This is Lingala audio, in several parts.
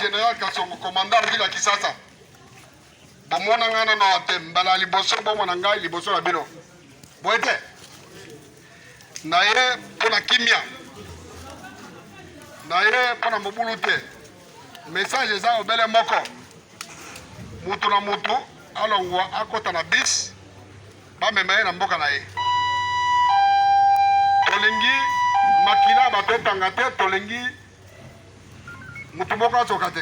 Général Kassongo, commandant Villa Kisasa. Bomona ngana na te mbala liboso bomona ngai liboso la bino. Boete. Na ye pona kimia. Na ye pona mobulu te. Message za obele moko. Mutu na mutu alongwa akota na bis. Ba mema na mboka na ye. Tolingi makila batotanga te tolingi mutu moko azoka te.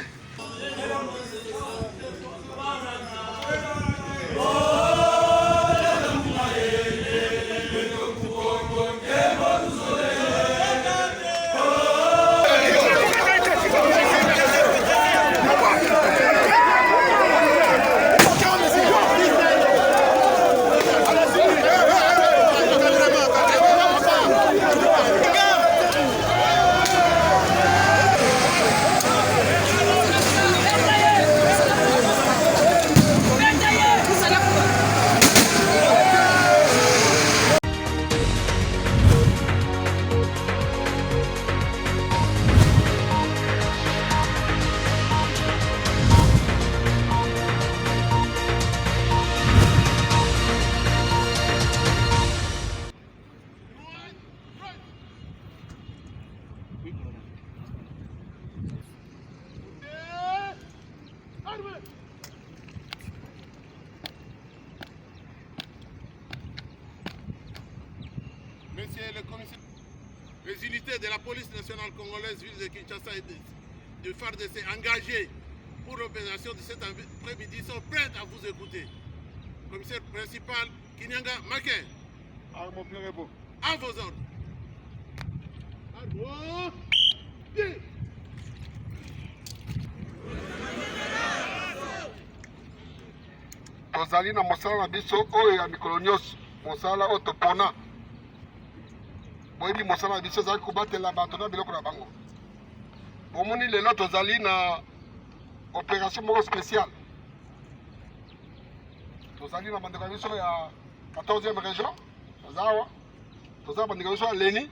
Monsieur le commissaire, les unités de la police nationale congolaise, ville de Kinshasa et de FARDC engagées pour l'opération de cet après-midi sont prêtes à vous écouter. Commissaire principal, Kinyanga Maké. À vos ordres. Armo, bien. Tozali na mosala na biso oyo ya mikolo nyonso mosala oyo topona boyebi mosala na biso ezali kobatela bato na biloko na bango. Bomoni lelo tozali na opération moko spéciale. Tozali na bandeko na biso ya 14e région tozawa tozala bandeko na biso ya leni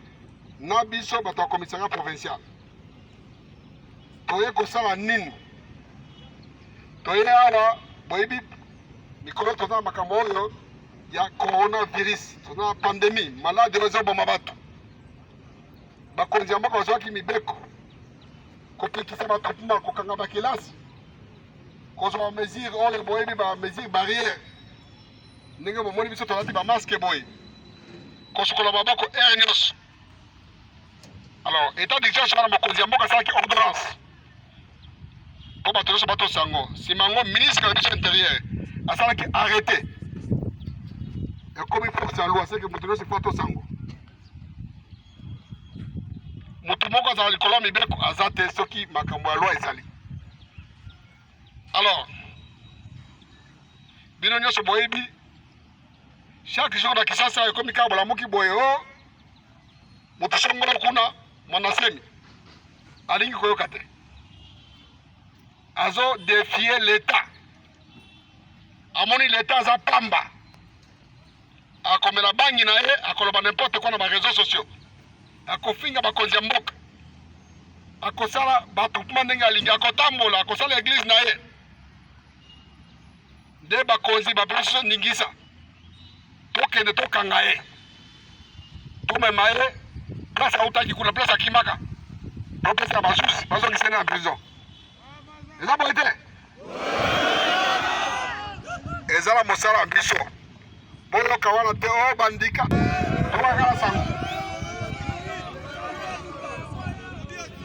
na biso bato ya commissariat provincial. Toye kosala nini? Toye awa boyebi mikolo tozala makambo oyo ya coronavirus, tozala pandémie, malade ezoboma bato. Bakonzi ya mboka bazwaki mibeko kopekisa bato mpona kokanga bakilasi kozwa bamesure oyo boyebi bamesure barrière ndenge bomoni biso tolati bamaske boye kosukola maboko aire nyonso. Alors état d'urgence wana mokonzi ya mboka asalaki ordonnance mpo bato nyonso batosango. Nsima yango ministre na biso intérieur asalaki arrêté ekomi force ya loi seke moto nyonso fo atosango. Mutu moko azala likolo ya mibeko aza te soki makambo ya loi ezali. Alors bino nyonso boyebi chaque jour na Kisasa ekomi kaka bolamuki boye o mutu songolo kuna mwanasemi alingi koyoka te azo défier l'état. Amoni l'état aza pamba akomela bangi na ye akoloba n'importe quoi na ba réseaux sociaux akofinga bakonzi ya mboka akosala batroupement ndenge alingi akotambola akosala église na ye nde bakonzi bapesi ningisa tokende tokanga ye tomema ye place autaki kuna place akimaka topesa basusi bazongisene na prison. Eza boye te ezala mosala ya biso boyoka wana te o bandika tokakala sango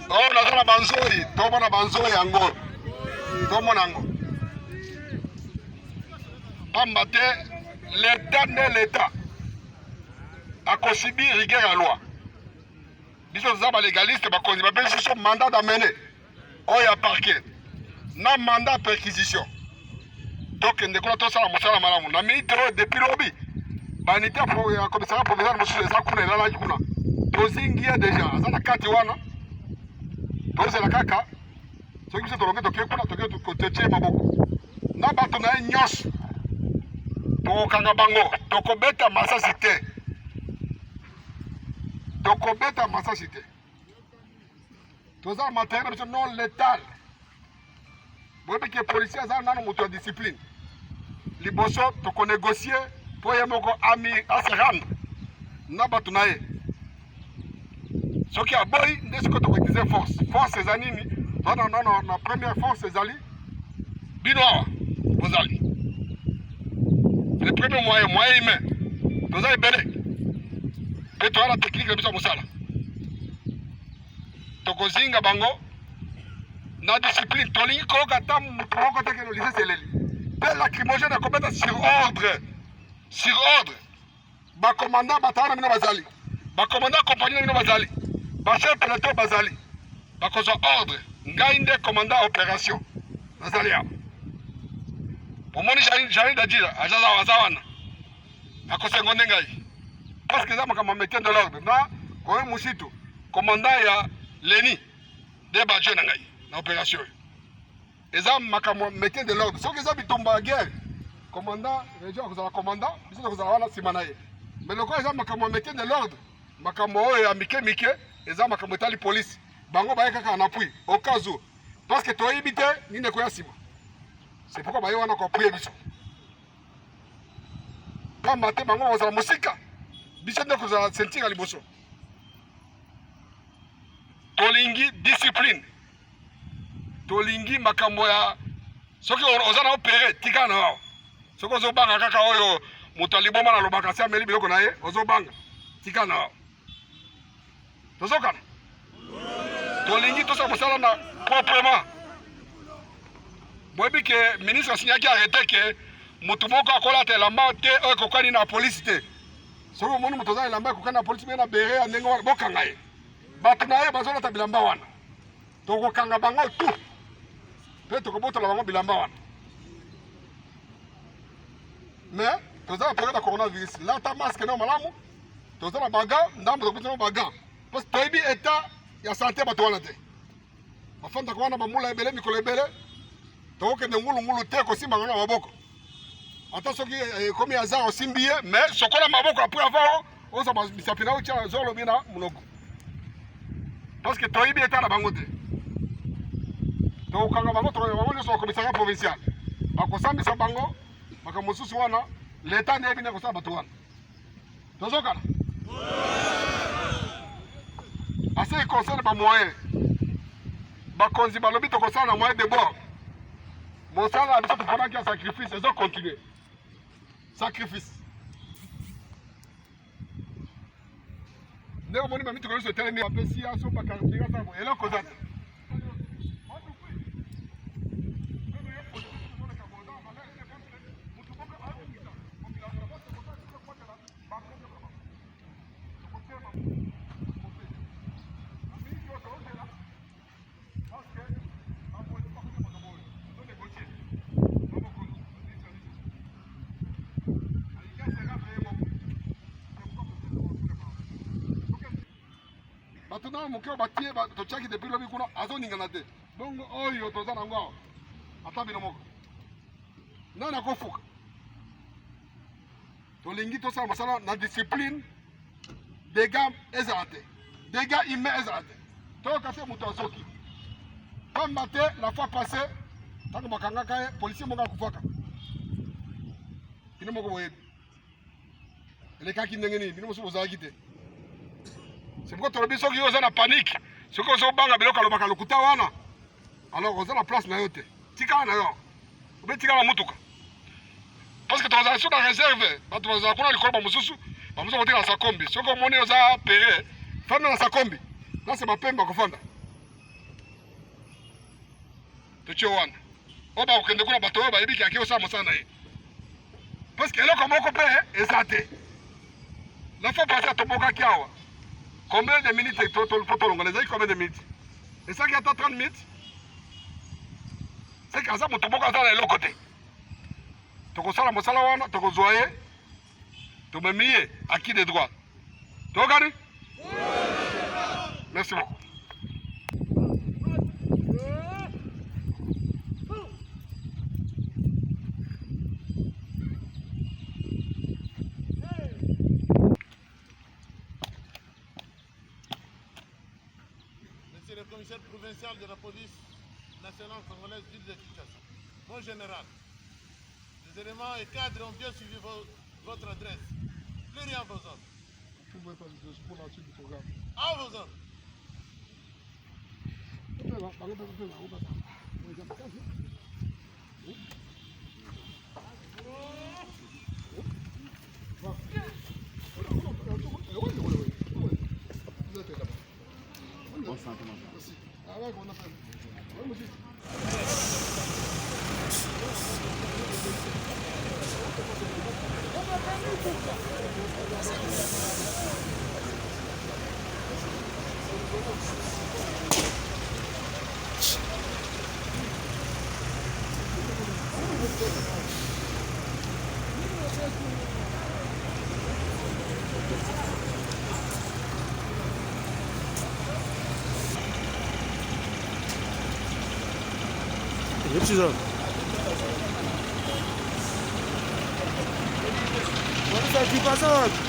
o naza na banzoi tomona banzoi yango tomona yango pamba te l'état nde l'état akosibi rigueur ya loi. Biso toza balégaliste bakonzi bapesi biso mandat d'amener oyo ya parquet na mandat ya perquisition tokende kuna tosala mosala malamu na minute oyo depuis lobi banité ya commissariat provincial mosusu eza kuna elalaki kuna tozingi ye deja aza na kati wana tozela kaka soki biso tolongi toke kuna toke kotetie maboko na bato na ye nyonso tokokanga bango, tokobeta masasi te. Tokobeta masasi te. Toza matériel biso non létal. Boyebi ke policier aza nano moto ya discipline. Liboso tokonégocier po ye moko ami ase rendre na bato na ye. Soki aboyi nde sikoyo tokoutilize force. Force eza nini? Na première force ezali bino awa bozali. Le premier moyen humain. Toza ebele. Pe toza na technique na biso ya mosala. Tokozinga bango na discipline. Tolingi koyoka ata moto moko te ke no lycée seleli. Pe lacrymogène akobeta sur ordre. Sur ordre. Bacommandant batala na bino bazali. Bacommandant compagnie na bino bazali. Bachef peloton bazali. Bakozwa ordre. Ngai nde commandant opération. Bazali awa. Omoni Jean Dadjila aza wana. Akosengo nde ngai. Parce que eza makambo ya maintien de l'ordre. Na koye Musitu, commandant ya Leni de badjo na ngai na opération. Eza makambo ya maintien de l'ordre. Soki eza bitumba ya guerre, commandant région akozala commandant, biso tokozala wana nsima na ye. Mais lokola eza makambo ya maintien de l'ordre, makambo oyo ya mike eza makambo etali police. Bango baye kaka na appui au cas où. Parce que toyebi te nini ekoya nsima. C'est pourquoi baye wana ko prier biso. Pamba te bango kozala mosika. Biso nde kozala sentinga liboso. Tolingi discipline. Tolingi makambo ya soki oza na opéré tika na wao. Soki ozobanga kaka oyo moto aliboma na lobaka si ameli biloko na ye ozobanga tika na wao. Tozokana. Tolingi tosala mosala na proprement. Boyebi ke ministre asignaki arrêté ke motu moko akolata elamba te oyo ekokani na polisi te. Soki omoni moto aza elamba ekokani na polisi me na bere ya ndenge wana bokanga ye. Bato na ye bazolata bilamba wana. Tokokanga bango tu. Pe tokobotola bango bilamba wana. Mais toza na période ya coronavirus. Lata masque na malamu. Toza na baga, ndambo tokobota na baga. Parce que toyebi état ya santé bato wana te. Bafanda ko wana bamula ebele mikolo ebele. Tokokende ngulu te kosimba ngo na maboko. Ata soki komi aza osimbi ye, mais sokola maboko après avoir oza bisapina otia zolo bina munoko. Parce que toyebi état na bango te. Tokanga bango nyonso na commissariat provincial. Bakosambisa bango makambo mosusu wana l'état ndeyebi nde kosala bato wana. Tozokana. Assez il concerne ba moyen. Bakonzi balobi tokosala na moyen de bord. Mosala biso tofanaki ya sacrifice ezo continuer. Sacrifice. Ndeko moni mami tokoni so telemi apesi aso bakaribira sabo eloko zata. Batuna mokeo batie tochaki depuis lobi kuna azoningana te. Bongo oyo toza nango. Ata bino moko. Nana kofuka. Tolingi tosala masala na discipline. Dégâts ezalate. Dégâts humains ezalate. Toka te muto asoki. Pamba te la fois passée, tango bakangaka ye policier moko akufaka. Bino moko boyebi. Elekaki ndenge nini bino mosusu bozalaki te. C'est pourquoi tu as dit que tu as panique. Ce que tu as dit, alors on a la place na yote. Tika na yo. Obe tika na mutuka. Parce que transaction na réserve, ba tu vas kuna likolo ba mususu, ba mususu oteka na sakombi. Ce que moni oza péré, fanda na sakombi. Là c'est ma pemba ko fanda. Tocho wana. Oba okende kuna bato ba yebiki akio sa mosana ye. Parce que eloko moko pe ezate. La fois passée toboka kiawa. Combien de minutes est combien de minutes? Et ça qui attend 30 minutes? C'est que ça, mon toboka dans l'autre côté. Toko sala mosala wana, toko zoye, to me miye à qui des droits. Tu regardes? Merci beaucoup. commissaire provincial de la police nationale congolaise ville de Kinshasa. Mon général, les éléments et cadres ont bien suivi votre adresse. Plus rien à vos ordres. Vous pouvez pas dire pour la suite du programme. À vos ordres. Hepsi zor. What is that?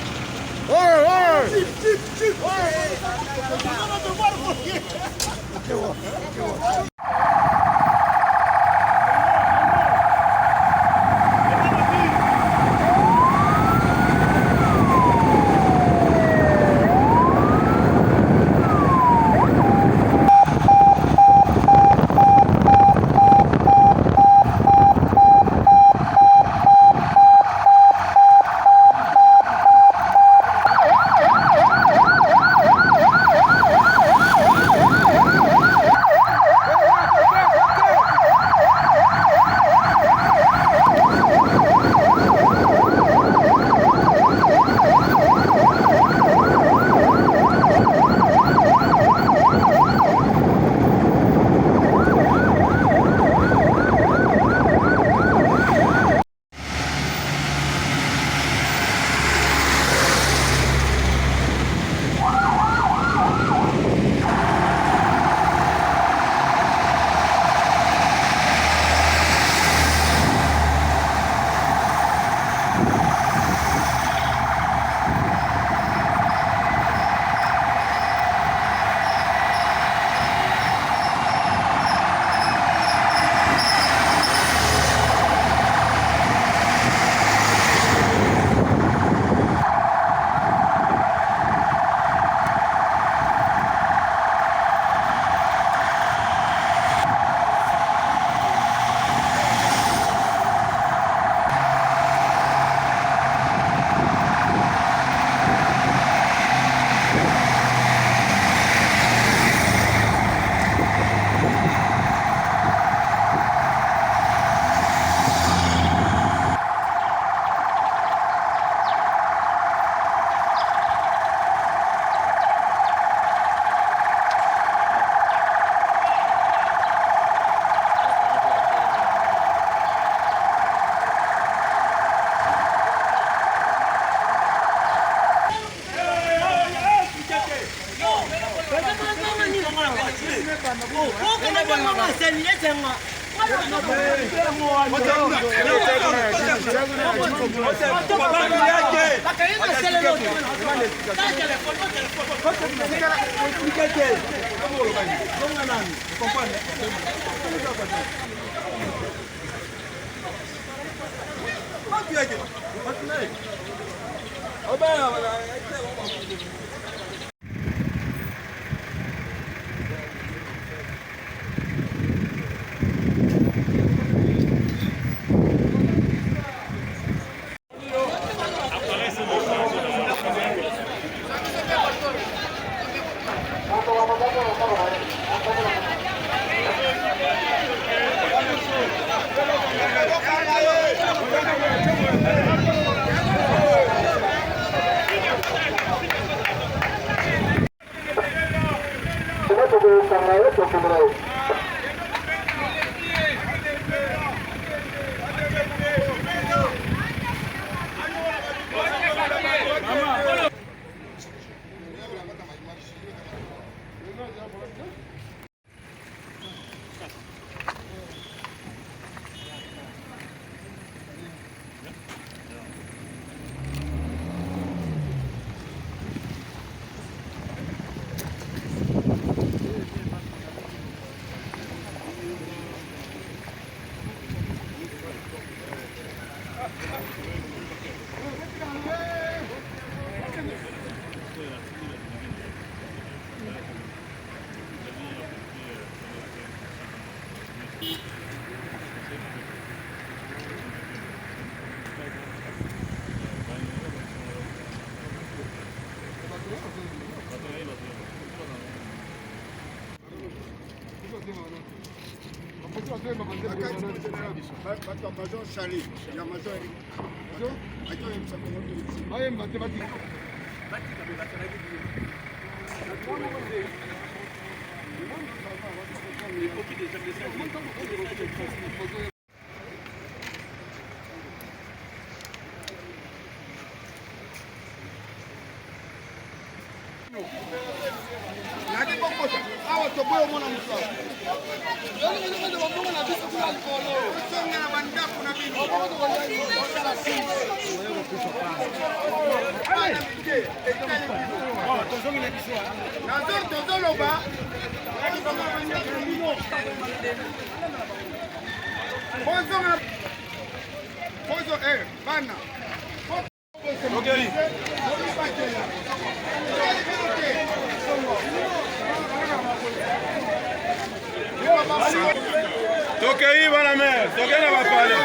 Tokei bana mer, tokei na bapale.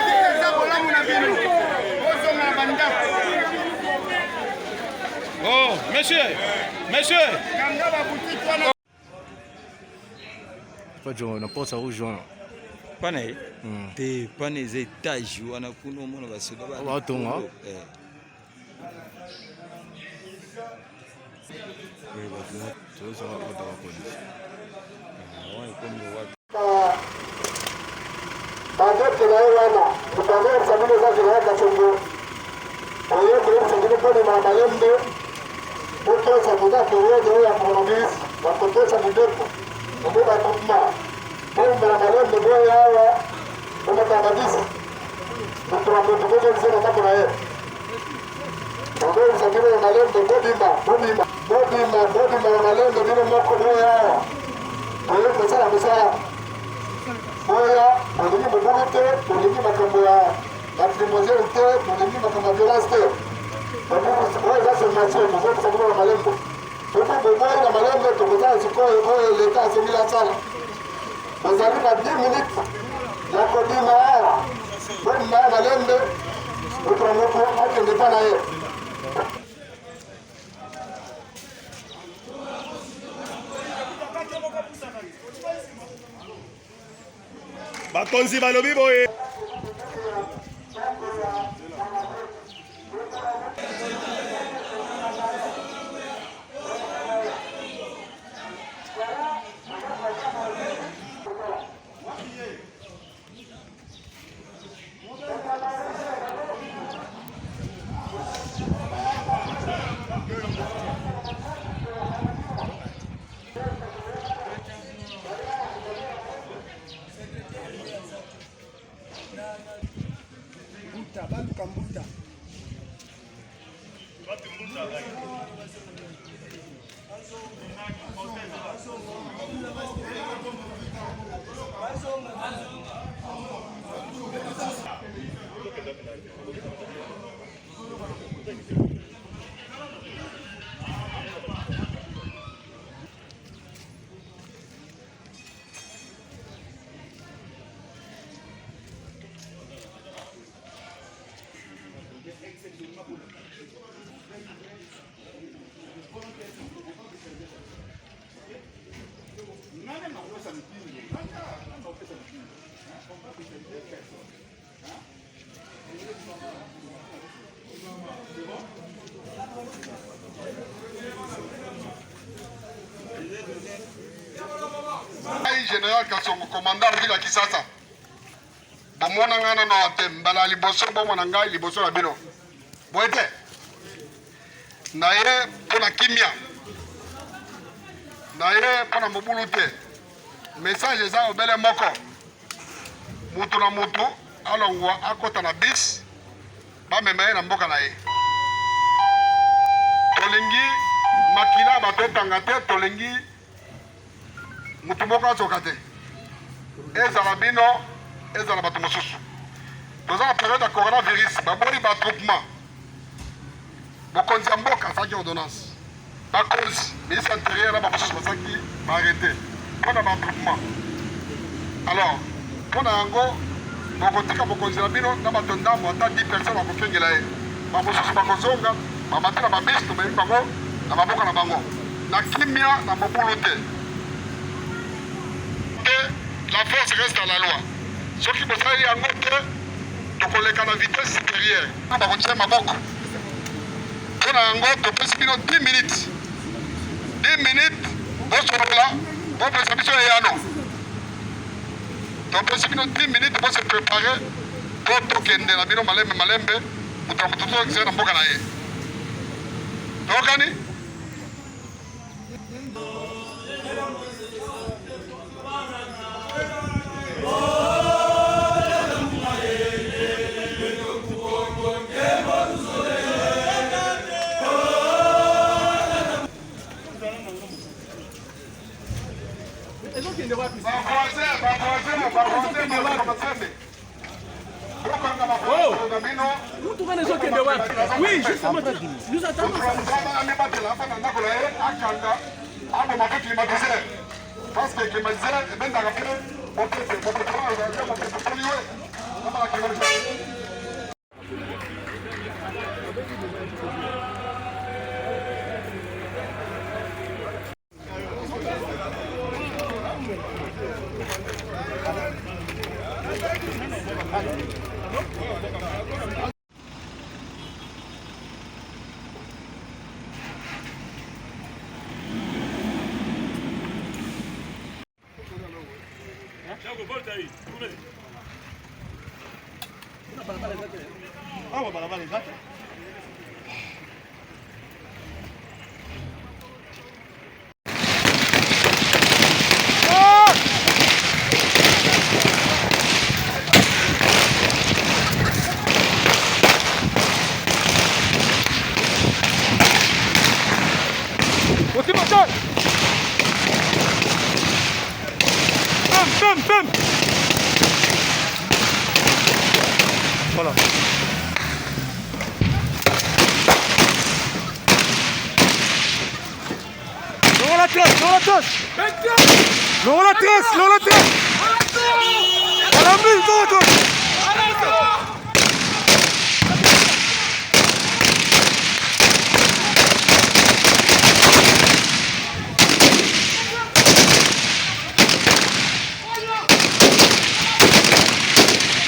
Oh, monsieur, monsieur. Pas de on pas ça rejoint. Pane. Te pane étage wana kuno mona basoda ba. Wa tonga. Oui, bah tu vois, ça va pas dans la police. Ouais, comme le wa. Baadhi ya wana kutangazwa sabuni za kiraka chungu. Kwa hiyo kwa sababu kwa malembe mtu sababu kwa hiyo ya coronavirus na kutosha mdepo. Ndio batuma. Kwa malembe ndio hawa kama tabadisi. Mtu mmoja mzee kama na yeye. Ndio sababu ya malembe bodima malembe ndio mko ndio hawa. Kwa hiyo kwa sababu msara Oya, mulingi mubugu te, mulingi makambo ya limousine te, mulingi makambo ya violence te. Oya za formation, muzote sabuna na malembo. Tuku bumoi na malembo, tukutana sikoe, oya leta asimila sana. Bazali na 10 minutes, ya kodima hawa. Bani maa malembe, utramuku, hake ndipana ye. Bakonzi balobi boye. Kambuta. Général Kassongo, commandant ville à Kisasa. Bomona ngana na watem, bala liboso bomona ngai liboso na bino. Boete. Na ye pona kimia. Na ye pona mobulu te. Message za obele moko. Mutu na mutu alongwa akota na bis. Ba mema na mboka na ye. Tolingi makina batotanga te, tolingi mutu moko azoka te. Ezala bino, ezala bato mosusu. Toza na période ya coronavirus, baboli batroupement. Bokonzi ya mboka asaki ordonnance. Bakonzi, ministre intérieur na bamosusu basaki baarrêté. Mpona batroupement. Alors, mpona yango, bokotika bokonzi na bino na bato ndambo ata 10 personnes bakokengela ye. Bamosusu bakozonga, bamati na babisi tomemi bango na baboka na bango. Na kimia na mobulu te. La force reste à la loi. soki bosali yango te tokoleka na vitesse supérieure na bakotia maboko mpona yango topesi bino 10 minutes 10 minutes bosolola bopesa biso eyano topesi bino 10 minutes bose prépare po tokende na bino malembe malembe moto moto tozokisa na mboka na ye tokani Oui, justement, nous attendons ça. Parce que climatiseur est bien dans la file, on peut se Voilà. Non la trace, non la trace. Non la trace, non la trace. À la mine, non la trace.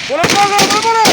Voilà, voilà, voilà.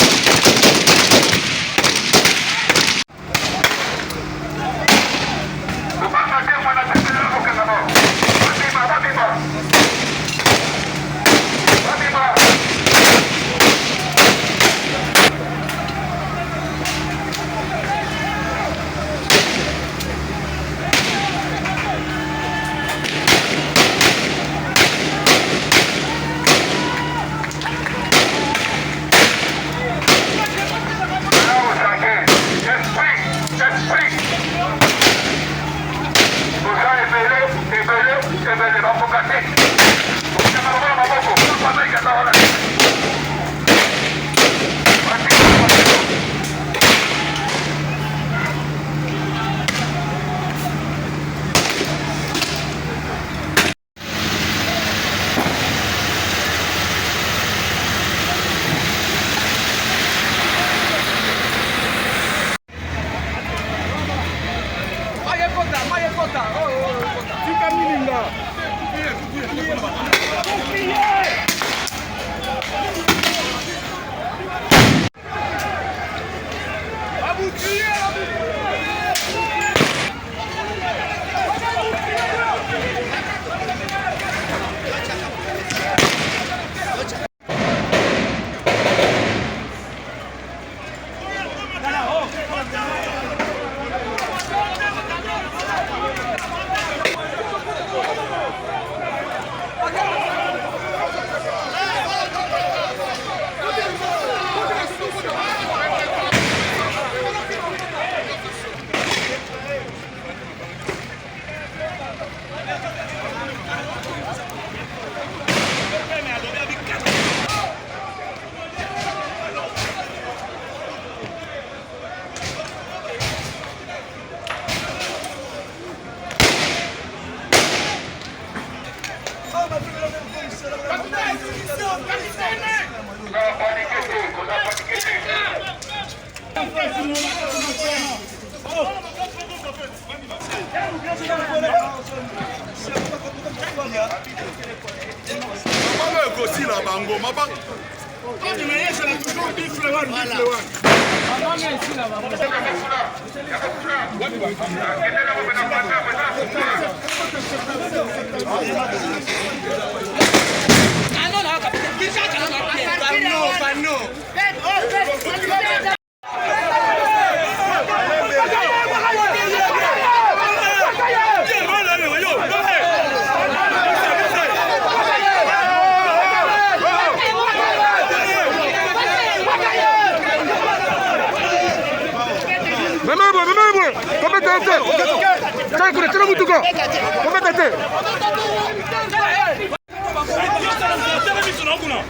Bango,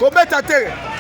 Kobeta te.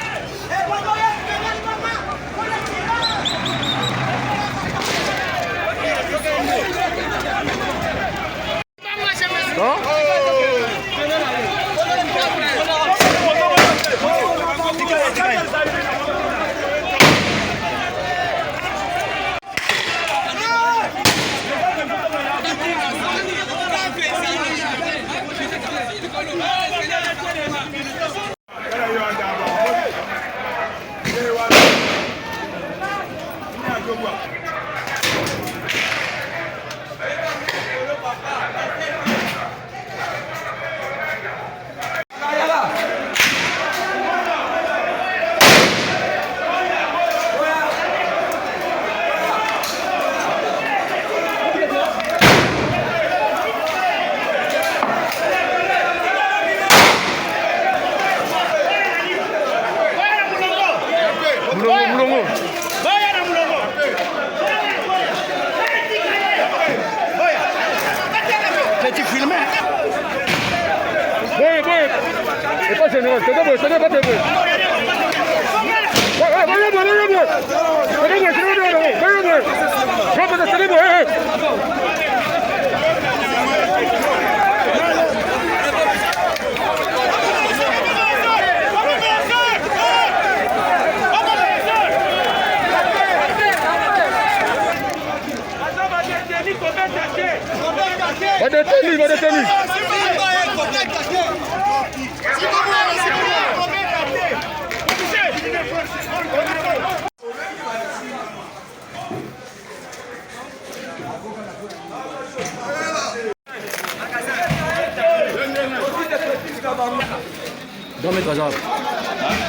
Dois mettre aux arbres.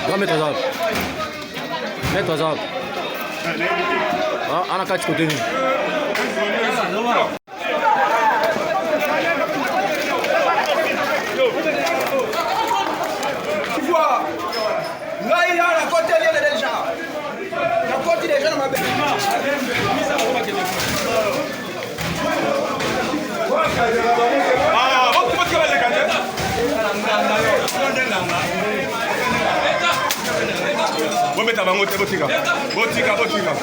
Dois mettre aux arbres. Mettre aux arbres. Ah, on a quatre côtés. Tu vois, là il y a la côte des gens. La côte des gens m'a Bometa bango te botika. Botika botika.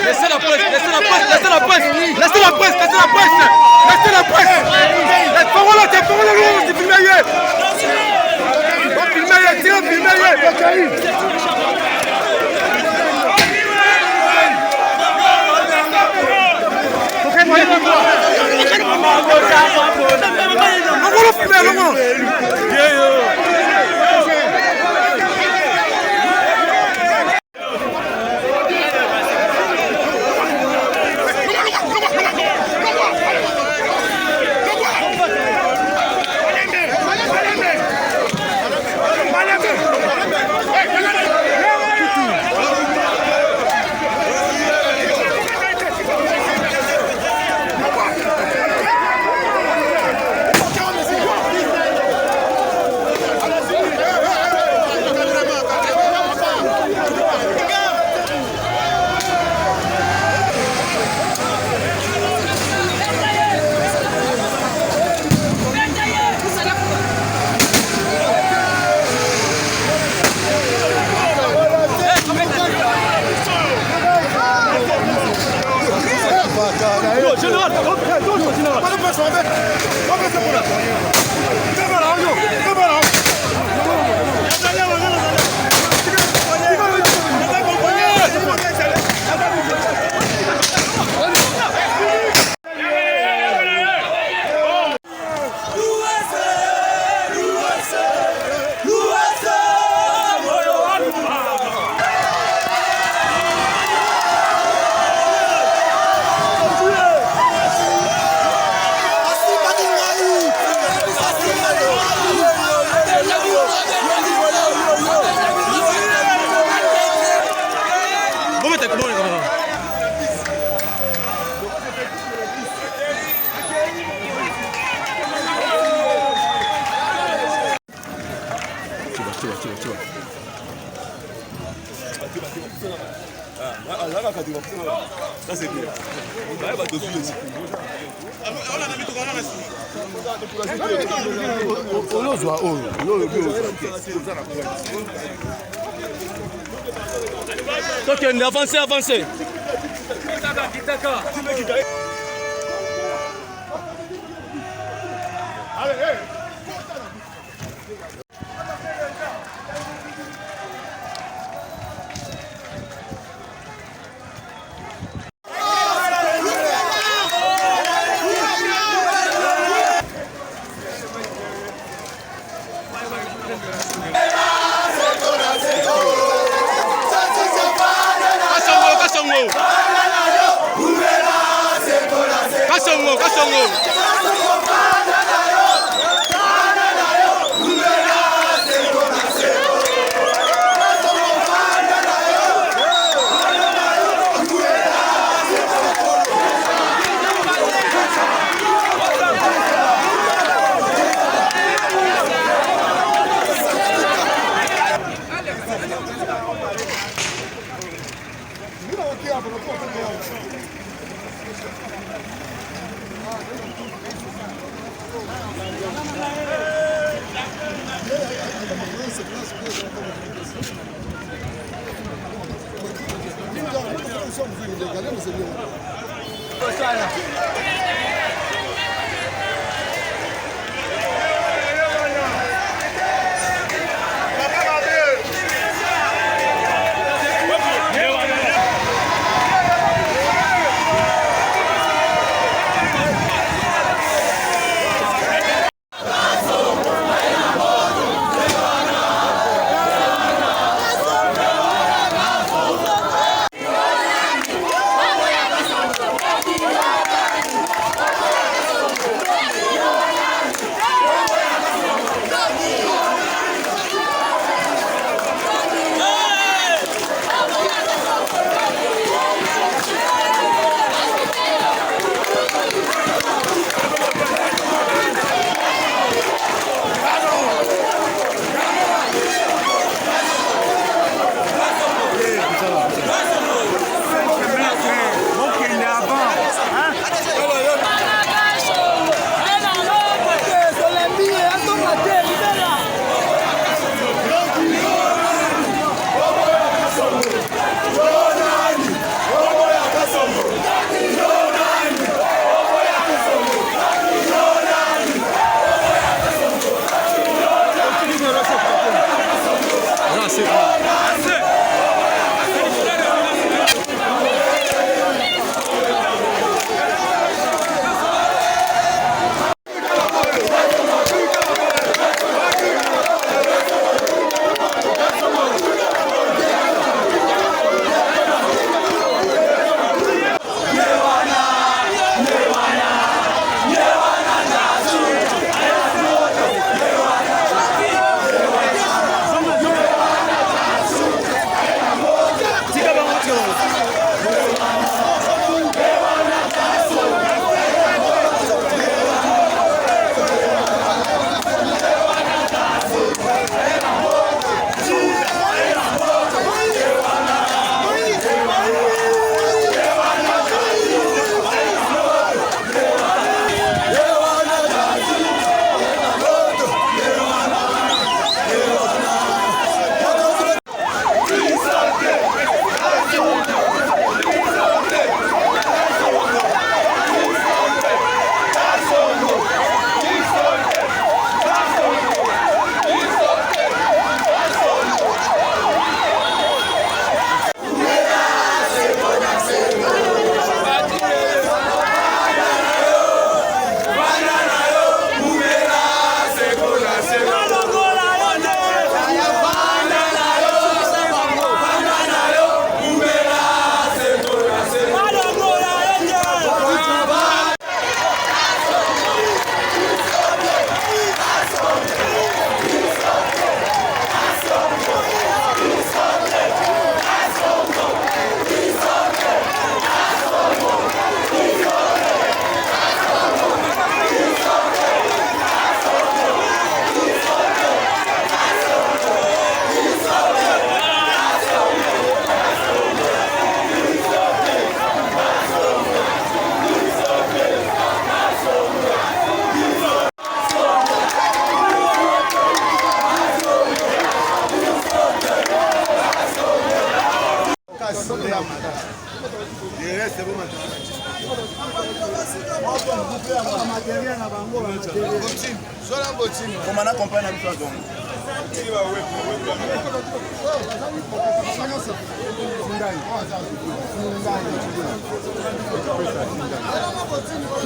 Laissez la presse, laissez la presse, laissez la presse, laissez la presse, laissez la presse, laissez la presse. C'est filmé hier. On filmé hier, tiens, filmé hier. On Ok, avancez, avancez.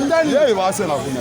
Ndani. Yeye basi na kuna.